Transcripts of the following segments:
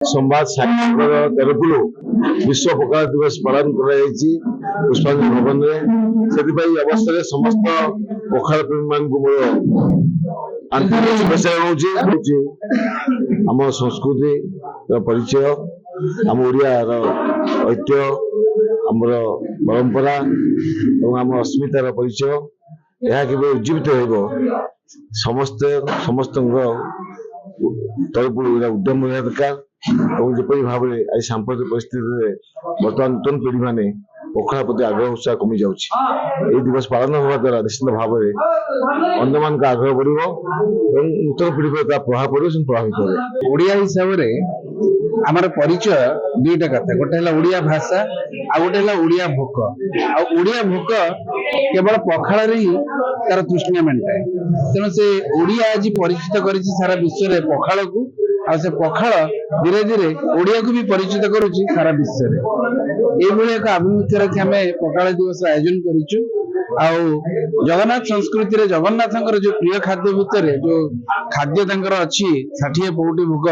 संवाद साहित्य तरफ विश्व पखाल दिवस पालन पुष्पांजलि भवन में से अवस्था समस्त पखाल प्रेमी मोर आंतरिक शुभेच्छा जनाऊँ। आम संस्कृति परिचय आम ओडिया ऐतिह्य आमर परंपरा और आम अस्मितार परिचय यह केवल उज्जीवित हो समस्त तरफ उद्यम रहा दरकार और जपरी भाव में आज सांप्रतिक परिस्थिति बर्तमान नूतन पीढ़ी मैंने पखाल प्रति आग्रह उत्साह कमी जाऊँगी। दिवस पालन होगा द्वारा निश्चित भाव में अन्य मान का आग्रह बढ़ नूतन पीढ़ी पर प्रभाव पड़े प्रभावित हो। ओडिया हिसाब से आमर परिचय दुईटा कथा गोटे है ओडिया भाषा आ गोटे है ओडिया भोक आ ओडिया भोक केवल पखाल ही तार तृष्णा मेटाए तेणु से ओडिया आज परिचित कर सारा विश्व में पखाल को आ से पखाल धीरे धीरे ओडिया को भी परिचित करुच्ची सारा विश्व में ये एक आभिमुख्य रखी आम पखाल दिवस आयोजन करूँ। जगन्नाथ संस्कृति रे जगन्नाथ जो प्रिय खाद्य भितर जो खाद्य अच्छी 60 पौटी भोग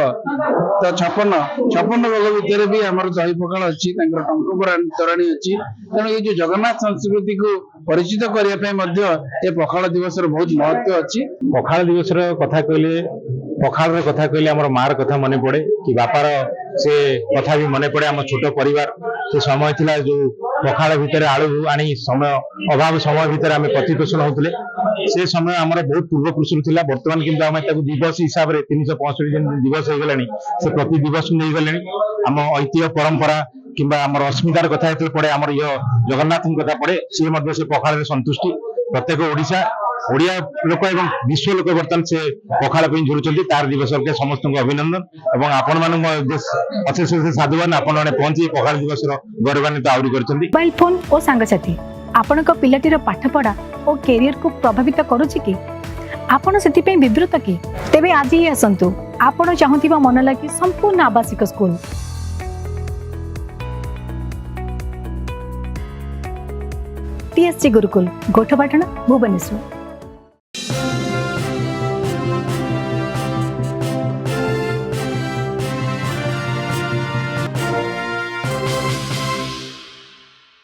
तो 56 भोग भितर भी आमर दही पखाल अच्छी टंक तोराणी अच्छी तेणु ये जो जगन्नाथ संस्कृति को परिचित करने पखाल दिवस बहुत महत्व अच्छी। पखाल दिवस कथा कहले पखाल कथा कहले आम मार कथा मन पड़े कि बापार से कथा भी मन पड़े आम छोट परिवार से समय थिला जो पखाल भितर आलू आनी समय अभाव समय भितर आम प्रतिपोषण होते से समय आम बहुत पूर्व पुरुष थिला बर्तमान किंतु आम दिवस हिसाब से 365 दिन दिवस हो गलानी से प्रति दिवस नहीं गले आम ऐतिह्य परंपरा किंबा आम अस्मितार कथा जो पड़े आम जगन्नाथ कथा पड़े सी पखाल संतुष्टि प्रत्येक ओडिशा ओडिया लोक एवं विश्व लोक बर्तमान से पखाल झुरुंट तार दिवस के समस्त अभिनंदन और आपण अशेष साधुवान आपण मैंने पहुंची पखाल दिवस गौरवान्वित आहरी कर। मोबाइल फोन और सांगसाथी आपण पिलाटीर पाठपढ़ा और कैरियर को प्रभावित करुच्ची कि आपण से विवृत कि तेबे आज ही आसतु आपण चाहूबा मन लगी संपूर्ण आवासिक स्कूल TSG गुरुकुल गोठपाटण भुवनेश्वर।